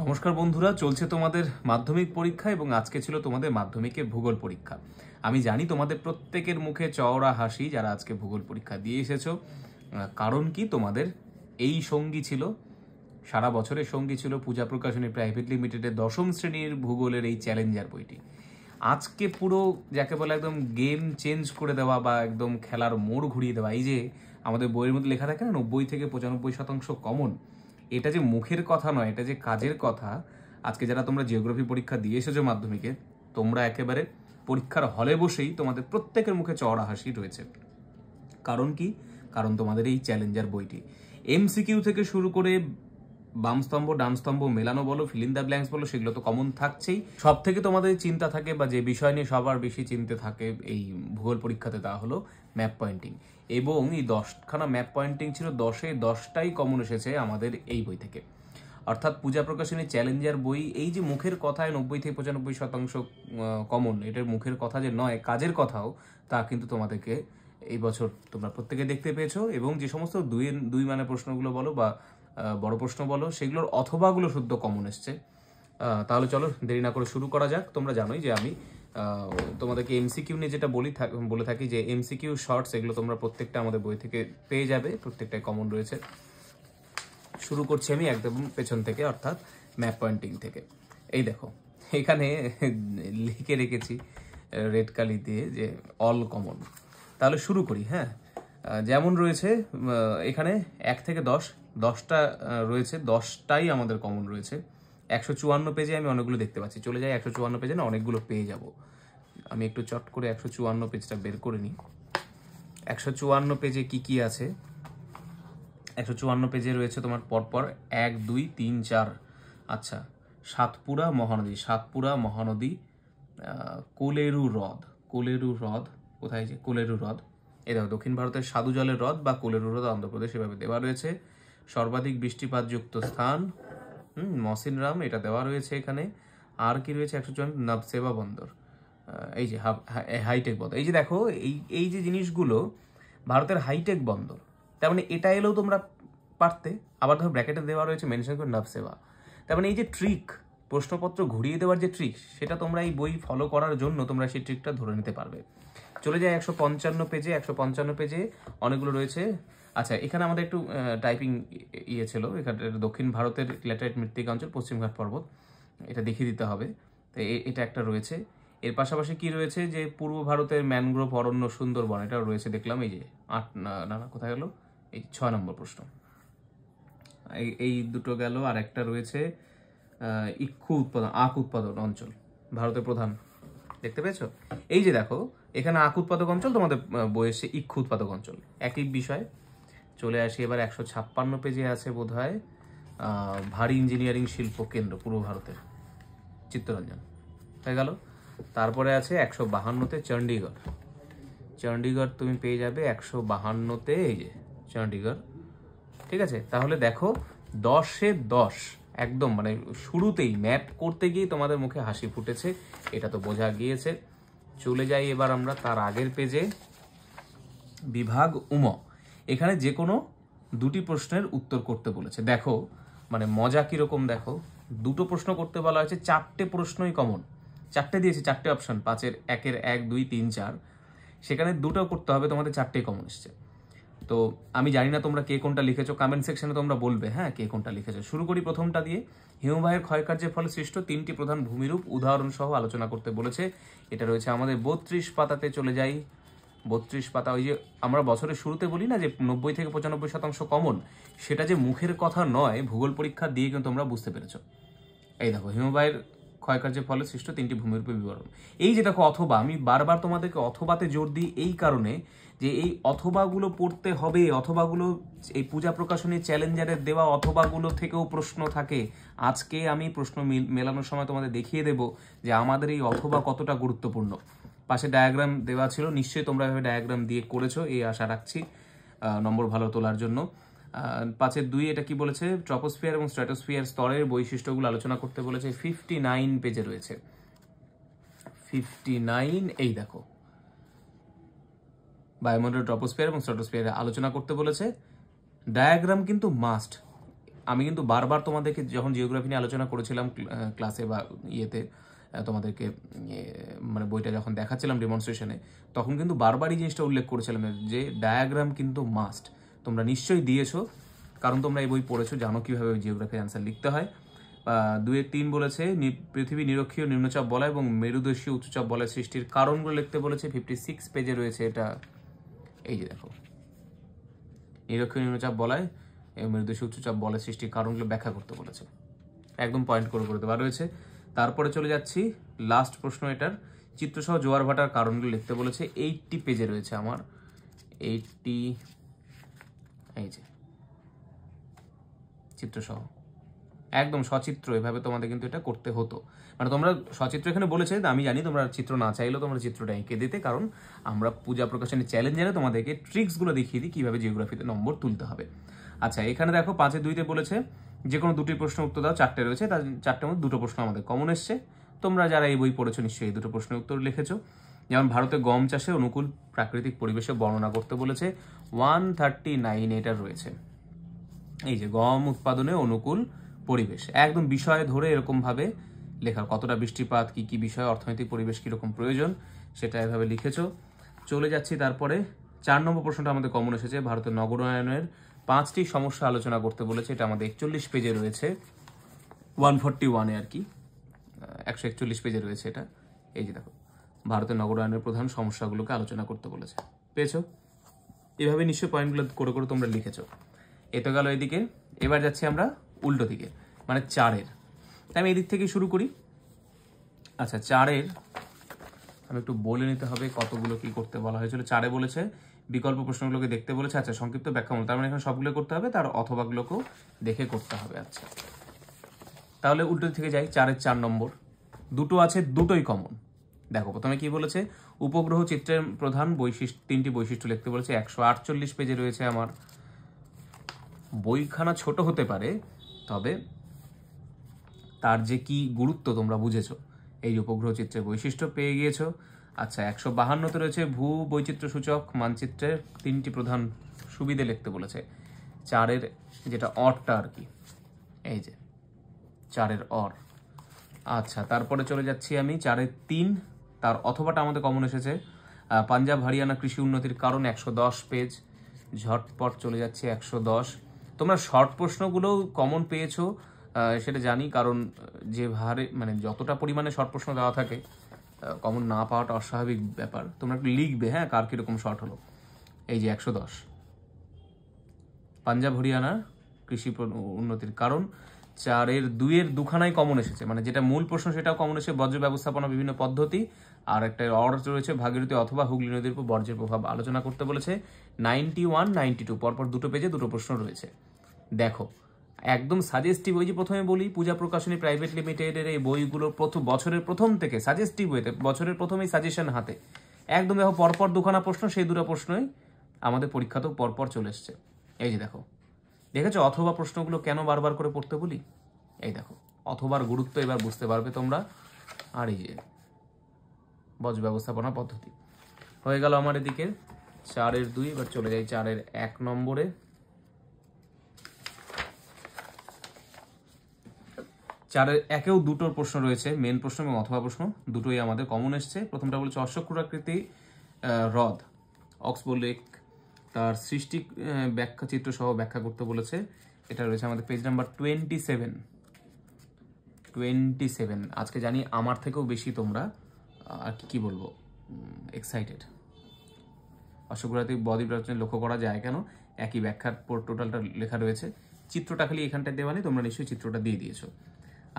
নমস্কার বন্ধুরা, চলছে তোমাদের মাধ্যমিক পরীক্ষা এবং আজকে ছিল তোমাদের মাধ্যমিকের ভূগোল পরীক্ষা। আমি জানি তোমাদের প্রত্যেকের মুখে চওড়া হাসি যারা আজকে ভূগোল পরীক্ষা দিয়ে এসেছো। কারণ কি, তোমাদের এই সঙ্গী ছিল, সারা বছরের সঙ্গী ছিল পূজা প্রকাশনী প্রাইভেট লিমিটেডের 10ম শ্রেণীর ভূগোলের এই চ্যালেঞ্জার বইটি। আজকে পুরো যাকে বলে একদম গেম চেঞ্জ করে দেওয়া বা একদম খেলার মোড় ঘুরিয়ে দেওয়া। এই যে আমাদের বইয়ের মধ্যে লেখা থাকে না 90 থেকে 95% কমন, এটা যে মুখের কথা নয়, এটা যে কাজের কথা। আজকে যারা তোমরা জিওগ্রাফি পরীক্ষা দিয়ে এসেছো মাধ্যমিকে, তোমরা একেবারে পরীক্ষার হলে বসেই তোমাদের প্রত্যেকের মুখে চওড়া হাসি রয়েছে। কারণ কি? কারণ তোমাদের এই চ্যালেঞ্জার বইটি এমসিকিউ থেকে শুরু করে বাম স্তম্ভ ডান স্তম্ভ মেলানো বলো, ফিল ইন দ্য ব্ল্যাঙ্কস বলো, সেগুলো তো কমন থাকছেই। সব থেকে তোমাদের চিন্তা থাকে বা যে বিষয় নিয়ে সবার বেশি চিন্তা থাকে এই ভূগোল পরীক্ষাতে, তা হলো ম্যাপ পয়েন্টিং। এবং এই 10খানা ম্যাপ পয়েন্টিং ছিল, 10-এ 10টাই কমন এসেছে আমাদের এই বই থেকে। অর্থাৎ পূজা প্রকাশনী চ্যালেঞ্জার বই, এই যে মুখের কথায় 90 থেকে 95% কমন, এটার মুখের কথা যে নয়, কাজের কথাও, তা কিন্তু তোমাদেরকে এই বছর তোমরা প্রত্যেকে দেখতে পেয়েছো। এবং যে সমস্ত দুই মানে প্রশ্নগুলো বলো বা বড় প্রশ্ন বলো, সেগুলোর অথবাগুলো শুদ্ধ কমন এসছে। তাহলে চলো দেরি না করে শুরু করা যাক। তোমরা জানোই যে আমি তোমাদেরকে এমসিকিউ নিয়ে যেটা বলে থাকি যে এমসিকিউ শর্টস, এগুলো তোমরা প্রত্যেকটা আমাদের বই থেকে পেয়ে যাবে, প্রত্যেকটাই কমন রয়েছে। শুরু করছি আমি একদম পেছন থেকে, অর্থাৎ ম্যাপ পয়েন্টিং থেকে। এই দেখো, এখানে লিখে রেখেছি রেড কালি দিয়ে যে অল কমন। তাহলে শুরু করি। হ্যাঁ, যেমন রয়েছে এখানে 1 থেকে 10টা রয়েছে, 10টাই আমাদের কমন রয়েছে। 154 পেজে আমি অনেকগুলো দেখতে পাচ্ছি, চলে যাই 154 পেজে, না অনেকগুলো পেয়ে যাব। আমি একটু চট করে 154 পেজটা বের করে নিই। 154 পেজে কি কি আছে? 154 পেজে রয়েছে তোমার পরপর 1, 2, 3, 4। আচ্ছা, সাতপুরা মহানদী, কোলেরু হ্রদ কোথায়? যে কোলেরু হ্রদ, এই দেখো দক্ষিণ ভারতের সাধু জলের হ্রদ বা কোলেরু হ্রদ অন্ধ্রপ্রদেশ, এভাবে দেওয়া রয়েছে। সর্বাধিক বৃষ্টিপাতযুক্ত স্থান মসিনরাম, এটা দেওয়া রয়েছে এখানে। আর কি রয়েছে? 154 নবসেবা বন্দর, এই যে হাইটেক বন্দর। এই যে দেখো, এই যে জিনিসগুলো ভারতের হাইটেক বন্দর, তার মানে এটা এলেও তোমরা পারতে। আবার ধরো ব্র্যাকেটে দেওয়া রয়েছে মেনশন করে নবসেবা। তার মানে এই যে ট্রিক, প্রশ্নপত্র ঘুরিয়ে দেওয়ার যে ট্রিক, সেটা তোমরা এই বই ফলো করার জন্য তোমরা সেই ট্রিকটা ধরে নিতে পারবে। চলে যায় 155 পেজে। 155 পেজে অনেকগুলো রয়েছে। আচ্ছা, এখানে আমাদের একটু টাইপিং ইয়ে ছিল। এখানে দক্ষিণ ভারতের ল্যাটেরাইট মৃত্তিকা অঞ্চল, পশ্চিমঘাট পর্বত, এটা দেখিয়ে দিতে হবে। তো এটা একটা রয়েছে। এর পাশাপাশি কি রয়েছে? যে পূর্ব ভারতের ম্যানগ্রোভ অরণ্য, সুন্দরবন, এটাও রয়েছে দেখলাম। এই যে 8 না কোথায় গেল? এই 6 নম্বর প্রশ্ন। এই দুটো গেল। আর একটা রয়েছে আখ উৎপাদন অঞ্চল, ভারতের প্রধান, দেখতে পেয়েছো? এই যে দেখো, এখানে আখ উৎপাদক অঞ্চল, তোমাদের বইয়ে সে ইক্ষু উৎপাদক অঞ্চল, একই বিষয়। চলে আসি এবার 156 পেজে আছে বোধহয় ভারী ইঞ্জিনিয়ারিং শিল্প কেন্দ্র, পূর্ব ভারতের, চিত্তরঞ্জন, হয়ে গেল। তারপরে আছে 152-তে চণ্ডীগড় তুমি পেয়ে যাবে 152-তে, এই যে চণ্ডীগড়। ঠিক আছে, তাহলে দেখো 10-এ 10 একদম, মানে শুরুতেই ম্যাপ করতে গিয়ে তোমাদের মুখে হাসি ফুটেছে, এটা তো বোঝা গিয়েছে। চলে যাই এবার আমরা তার আগের পেজে, বিভাগ উম। এখানে যে কোনো 2টি প্রশ্নের উত্তর করতে বলেছে। দেখো মানে মজা কিরকম, দেখো 2টো প্রশ্ন করতে বলা হয়েছে, 4টে প্রশ্নই কমন, 4টে দিয়েছে, 4টে অপশন, 5-এর 1-এর 1, 2, 3, 4, সেখানে 2টো করতে হবে, তোমাদের 4টেই কমন এসছে। তো আমি জানি না তোমরা কে কোনটা লিখেছো, কমেন্ট সেকশনে তোমরা বলবে হ্যাঁ কে কোনটা লিখেছো। শুরু করি প্রথমটা দিয়ে। হিমবাহের ক্ষয়কার্যের ফলে সৃষ্ট 3টি প্রধান ভূমিরূপ উদাহরণ সহ আলোচনা করতে বলেছে। এটা রয়েছে আমাদের 32 পাতাতে। চলে যাই 32 পাতা। ওই যে আমরা বছরের শুরুতে বলি না যে 90 থেকে 95% কমন, সেটা যে মুখের কথা নয়, ভূগোল পরীক্ষা দিয়ে কিন্তু তোমরা বুঝতে পেরেছো। এই দেখো, হিমবাহের ক্ষয়কার্যের ফলে সৃষ্ট 3টি ভূমিরূপের বিবরণ। এই যে দেখো অথবা, আমি বারবার তোমাদেরকে অথবাতে জোর দিই এই কারণে যে এই অথবাগুলো পড়তে হবে। অথবাগুলো এই পূজা প্রকাশনী চ্যালেঞ্জারের দেওয়া অথবাগুলো থেকেও প্রশ্ন থাকে। আজকে আমি প্রশ্ন মেলানোর সময় তোমাদের দেখিয়ে দেব যে আমাদের এই অথবা কতটা গুরুত্বপূর্ণ। পাশে ডায়াগ্রাম দেওয়া ছিল, নিশ্চয়ই তোমরা এভাবে ডায়াগ্রাম দিয়ে করেছো, এই আশা রাখছি নম্বর ভালো তোলার জন্য। 5-এর 2 এটা কি বলেছে? ট্রপোস্ফিয়ার এবং স্ট্র্যাটোস্ফিয়ার স্তরের বৈশিষ্ট্যগুলো আলোচনা করতে বলেছে। 59 পেজে রয়েছে, 59। এই দেখো, বায়ুমণ্ডল, ট্রপোস্ফিয়ার এবং স্ট্র্যাটোস্ফিয়ার আলোচনা করতে বলেছে। ডায়াগ্রাম কিন্তু মাস্ট, আমি কিন্তু বারবার তোমাদেরকে যখন জিওগ্রাফি নিয়ে আলোচনা করেছিলাম ক্লাসে বা ইয়েতে তোমাদেরকে মানে বইটা যখন দেখাচ্ছিলাম ডেমনস্ট্রেশনে, তখন কিন্তু বারবারই জিনিসটা উল্লেখ করেছিলাম যে ডায়াগ্রাম কিন্তু মাস্ট। তোমরা নিশ্চয়ই দিয়েছো, কারণ তোমরা এই বই পড়েছো, জানো কীভাবে জিওগ্রাফির অ্যান্সার লিখতে হয়। 2-3 বলেছে পৃথিবী নিরক্ষীয় নিম্নচাপ বলয় এবং মেরুদেশীয় উচ্চচাপ বলয় সৃষ্টির কারণগুলো লিখতে বলেছে। 56 পেজে রয়েছে এটা। এই যে দেখো, নিরক্ষীয় নিম্নচাপ বলয় এবং মেরুদেশীয় উচ্চচাপ বলয় সৃষ্টির কারণগুলো ব্যাখ্যা করতে বলেছে, একদম পয়েন্ট করে করে দেওয়া রয়েছে। তারপরে চলে যাচ্ছি লাস্ট প্রশ্ন, এটার চিত্রসহ জোয়ার ভাটার কারণগুলো লিখতে বলেছে। 80 পেজে রয়েছে আমার 80, এই যে চিত্রসহ একদম সচিত্র, এভাবে তোমাদের কিন্তু এটা করতে হতো। মানে তোমরা সচিত্র এখানে বলেছে, আমি জানি তোমরা চিত্র না চাইলেও তোমরা চিত্রটা এঁকে দিতে, কারণ আমরা পূজা প্রকাশনী চ্যালেঞ্জারে তোমাদেরকে ট্রিক্সগুলো দেখিয়ে দিই কীভাবে জিওগ্রাফিতে নম্বর তুলতে হবে। আচ্ছা, এখানে দেখো 5-2 বলেছে যে কোনো 2টি প্রশ্ন উত্তর দাও। 4টে রয়েছে, তার 4টের মধ্যে 2টো প্রশ্ন আমাদের কমন এসছে। তোমরা যারা এই বই পড়েছো নিশ্চয়ই এই 2টো প্রশ্নের উত্তর লিখেছো। যেমন ভারতে গম চাষে অনুকূল প্রাকৃতিক পরিবেশে বর্ণনা করতে বলেছে। 139 এটা রয়েছে। এই যে গম উৎপাদনে অনুকূল পরিবেশ, একদম বিষয় ধরে এরকমভাবে লেখা, কতটা বৃষ্টিপাত, কি কি বিষয়, অর্থনৈতিক পরিবেশ কীরকম প্রয়োজন, সেটা এভাবে লিখেছো। চলে যাচ্ছি তারপরে 4 নম্বর প্রশ্নটা আমাদের কমন এসেছে। ভারতের নগরায়নের 5টি সমস্যা আলোচনা করতে বলেছে। এটা আমাদের 41 পেজে রয়েছে, 141 আর কি, 141 পেজে রয়েছে এটা। এই যে দেখো, ভারতের নগরায়নের প্রধান সমস্যাগুলোকে আলোচনা করতে বলেছে। পেয়েছো? এভাবে নিশ্চয়ই পয়েন্টগুলো করে করে তোমরা লিখেছো। এ তো গেল এদিকে। এবার যাচ্ছি আমরা উল্টো দিকে, মানে 4-এর। তাই আমি এদিক থেকে শুরু করি। আচ্ছা, 4-এর আমি একটু বলে নিতে হবে কতগুলো কি করতে বলা হয়েছিল। 4-এ বলেছে বিকল্প প্রশ্নগুলোকে দেখতে বলেছে। আচ্ছা, সংক্ষিপ্ত ব্যাখ্যা, তার মানে এখানে সবগুলো করতে হবে, তার অথবাগুলোকেও দেখে করতে হবে। আচ্ছা, তাহলে উল্টো থেকে যাই। 4-এর 4 নম্বর, 2টো আছে, 2টোই কমন। দেখো প্রথমে কি বলেছে, উপগ্রহ চিত্রের প্রধান বৈশিষ্ট্য, 3টি বৈশিষ্ট্য লিখতে বলেছে। 148 পেজে রয়েছে আমার। বইখানা ছোট হতে পারে, তবে তার যে কি গুরুত্ব তোমরা বুঝেছো। এই উপগ্রহ চিত্রের বৈশিষ্ট্য পেয়ে গিয়েছো। আচ্ছা, 152তে রয়েছে ভূ বৈচিত্র্য সূচক মানচিত্রের 3টি প্রধান সুবিধে লিখতে বলেছে। 4-এর যেটা অরটা আর কি, এই যে 4-এর অর। আচ্ছা, তারপরে চলে যাচ্ছি আমি 4-এর 3, তার অথবাটা আমাদের কমন এসেছে। পাঞ্জাব হরিয়ানা কৃষি উন্নতির কারণ, 110 পেজ। ঝটপট চলে যাচ্ছে 110। তোমরা শর্ট প্রশ্নগুলো কমন পেয়েছো সেটা জানি, কারণ যে ভারে মানে যতটা পরিমাণে শর্ট প্রশ্ন দেওয়া থাকে, কমন না পাওয়াটা অস্বাভাবিক ব্যাপার। তোমরা একটু লিখবে, হ্যাঁ, কার কীরকম শর্ট হলো। এই যে 110, পাঞ্জাব হরিয়ানার কৃষি উন্নতির কারণ। 4-এর 2-এর দুখানাই কমন এসেছে, মানে যেটা মূল প্রশ্ন সেটাও কমন এসেছে, বর্জ্য ব্যবস্থাপনা বিভিন্ন পদ্ধতি। আর একটা অর্ডার রয়েছে, ভাগীরথী অথবা হুগলি নদীর উপর বর্জ্যের প্রভাব আলোচনা করতে বলেছে। 91, 92 পরপর 2টো পেজে 2টো প্রশ্ন রয়েছে। দেখো, একদম সাজেস্টিভ, ওই যে প্রথমে বলি পূজা প্রকাশনী প্রাইভেট লিমিটেডের এই বইগুলো বছরের প্রথম থেকে সাজেস্টিভ বইতে, বছরের প্রথমেই সাজেশন হাতে, একদম দেখো পরপর 2খানা প্রশ্ন, সেই 2টো প্রশ্নই আমাদের পরীক্ষাতেও পরপর চলে এসছে। এই যে দেখো, দেখেছো অথবা প্রশ্নগুলো কেন বারবার করে পড়তে বলি। এই দেখো, অথবার গুরুত্ব এবার বুঝতে পারবে তোমরা। আর এই যে বর্জ্য ব্যবস্থাপনা পদ্ধতি হয়ে গেল আমার এদিকে 4-এর 2। এবার চলে যাই 4-এর 1 নম্বরে। 4-এর 1-এও 2টোর প্রশ্ন রয়েছে, মেন প্রশ্ন এবং অথবা প্রশ্ন, দুটোই আমাদের কমন এসছে। প্রথমটা বলছে অশ্বক্ষুরাকৃতি হ্রদ অক্সবোর্ড লেক, তার সৃষ্টি ব্যাখ্যা চিত্র সহ ব্যাখ্যা করতে বলেছে। এটা রয়েছে আমাদের পেজ নাম্বার 27। আজকে জানি আমার থেকেও বেশি তোমরা আর কি বলবো এক্সাইটেড। অশ্বক্ষুরাকৃতি বদ্বীপ রচনা লক্ষ্য করা যায় কেন, একই ব্যাখ্যার পর টোটালটা লেখা রয়েছে। চিত্রটা খালি এখানটায় দেওয়া নেই, তোমরা নিশ্চয়ই চিত্রটা দিয়ে দিয়েছো।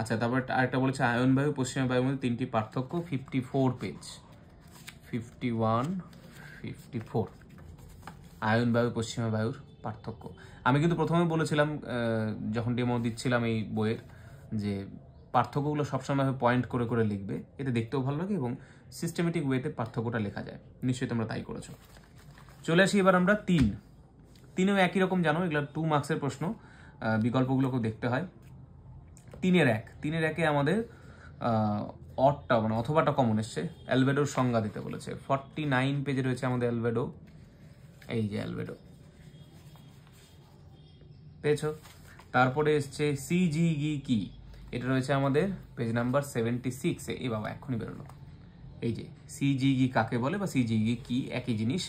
আচ্ছা, তারপর আরেকটা বলেছে আয়ন বায়ু পশ্চিমা বায়ুর মধ্যে 3টি পার্থক্য, 54 পেজ, 51, 54 আয়ন বায়ু পশ্চিমা বায়ুর পার্থক্য। আমি কিন্তু প্রথমে বলেছিলাম যখন ডেমো দিচ্ছিলাম এই বইয়ের, যে পার্থক্যগুলো সবসময় পয়েন্ট করে করে লিখবে, এতে দেখতেও ভালো লাগে এবং সিস্টেমেটিক ওয়েতে পার্থক্যটা লেখা যায়। নিশ্চয়ই তোমরা তাই করেছো। চলে আসি এবার আমরা 3-3-এও একই রকম, জানো এগুলো 2 মার্কসের প্রশ্ন, বিকল্পগুলোকেও দেখতে হয়। 3-এর 1 আমাদের অটটা মানে অথবাটা কমন এসছে। অ্যালবেডোর সংজ্ঞা দিতে বলেছে। 49 পেজে রয়েছে আমাদের অ্যালবেডো। এই যে অ্যালবেডো পেয়েছো। তারপরে এসছে সিজিই কি, এটা রয়েছে আমাদের পেজ নাম্বার 76-এ। এই বাবা এখনই বেরোলো। এই যে সিজিই কাকে বলে বা সিজিই কি, একই জিনিস।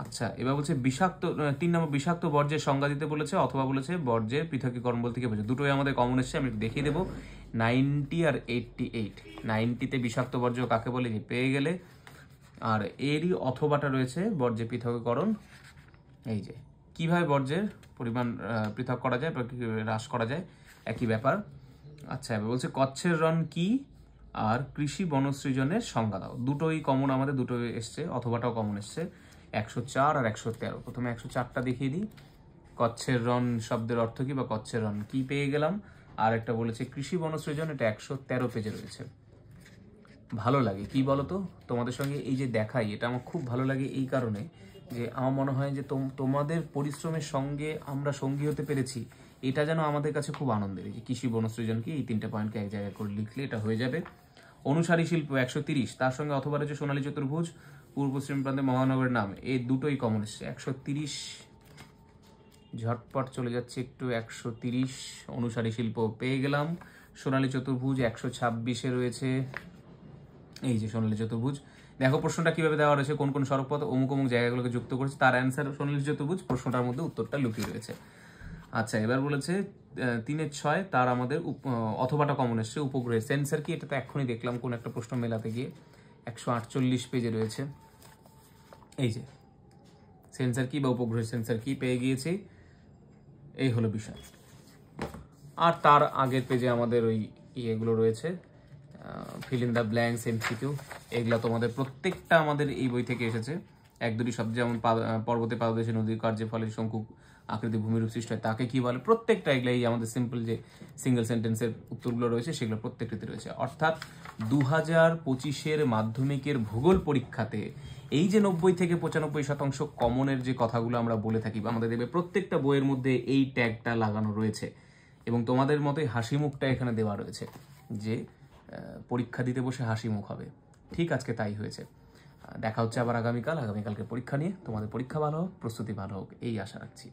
আচ্ছা, এবার বলছে বিষাক্ত, 3 নম্বর বিষাক্ত বর্জ্যের সংজ্ঞা দিতে বলেছে, অথবা বলেছে বর্জ্যের পৃথকীকরণ বলতে কি বোঝায়। দুটোই আমাদের কমন এসছে, আমি দেখিয়ে দেবো। 90 আর 88। 90-তে বিষাক্ত বর্জ্য কাকে বলে, যে পেয়ে গেলে। আর এরই অথবাটা রয়েছে বর্জ্যের পৃথকীকরণ। এই যে কিভাবে বর্জ্যের পরিমাণ পৃথক করা যায় বা হ্রাস করা যায়, একই ব্যাপার। আচ্ছা, এবার বলছে কচ্ছের রণ কি আর কৃষি বনসৃজনের সংজ্ঞা দাও। দুটোই কমন আমাদের, দুটোই এসছে, অথবাটাও কমন এসছে। 104 আর 113। প্রথমে 104টা দেখিয়ে দিই। কচ্ছের রণ শব্দের অর্থ কি বা কচ্ছের রণ কি পেয়ে গেলাম। আর একটা বলেছে কৃষি বনসৃজন, এটা 113 পেজে রয়েছে। ভালো লাগে কি বলতো তোমাদের সঙ্গে এই যে দেখাই, এটা আমার খুব ভালো লাগে এই কারণে যে আমার মনে হয় যে তোমাদের পরিশ্রমের সঙ্গে আমরা সঙ্গী হতে পেরেছি, এটা যেন আমাদের কাছে খুব আনন্দের। এই যে কৃষি বনসৃজন কি, এই 3টে পয়েন্টকে এক জায়গায় করে লিখলে এটা হয়ে যাবে। অনুসারী শিল্প 130, তার সঙ্গে অথবা রয়েছে সোনালী চতুর্ভুজ, পূর্ব পশ্চিম প্রান্তে মহানগরের নাম, এই দুটোই কমন এসছে। 130 ঝটপট চলে যাচ্ছে একটু। 130 অনুসারী শিল্প পেয়ে গেলাম। সোনালী চতুর্ভুজ 126-এ রয়েছে। এই যে সোনালী চতুর্ভুজ, দেখো প্রশ্নটা কিভাবে দেওয়া রয়েছে, কোন কোন সড়কপথ অমুক অমুক জায়গাগুলোকে যুক্ত করেছে, তার অ্যান্সার সোনালী চতুর্ভুজ, প্রশ্নটার মধ্যে উত্তরটা লুকিয়ে রয়েছে। আচ্ছা, এবার বলেছে 3-6, তার আমাদের অথবাটা কমন এসছে। উপগ্রহের সেন্সার কি, এটা তো এক্ষুনি দেখলাম কোন একটা প্রশ্ন মেলাতে গিয়ে। 148 পেজে রয়েছে। এই যে সেন্সার কি বা উপগ্রহের সেন্সার কি পেয়ে গিয়েছি, এই হলো বিষয়। আর তার আগের পেজে আমাদের ওই ইয়েগুলো রয়েছে, fill in the blanks, MCQ, এগুলো তোমাদের প্রত্যেকটা আমাদের এই বই থেকে এসেছে। 1-2টি শব্দ, যেমন পর্বতে পাদদেশে নদীর কার্যের ফলে শঙ্কু আকৃতি ভূমিরূপ সৃষ্টি হয় তাকে কি বলে, প্রত্যেকটা এগুলো এই আমাদের সিম্পল যে সিঙ্গেল সেন্টেন্সের উত্তরগুলো রয়েছে সেগুলো প্রত্যেকটিতে রয়েছে। অর্থাৎ 2025-এর মাধ্যমিকের ভূগোল পরীক্ষাতে এই যে 90 থেকে 95% কমনের যে কথাগুলো আমরা বলে থাকি বা আমাদের দেখবে প্রত্যেকটা বইয়ের মধ্যে এই ট্যাগটা লাগানো রয়েছে, এবং তোমাদের মতোই হাসি মুখটা এখানে দেওয়া রয়েছে যে পরীক্ষা দিতে বসে হাসি মুখ হবে। ঠিক আজকে তাই হয়েছে। দেখা হচ্ছে আবার আগামীকালকে পরীক্ষা নিয়ে। তোমাদের পরীক্ষা ভালো হোক, প্রস্তুতি ভালো হোক, এই আশা রাখছি।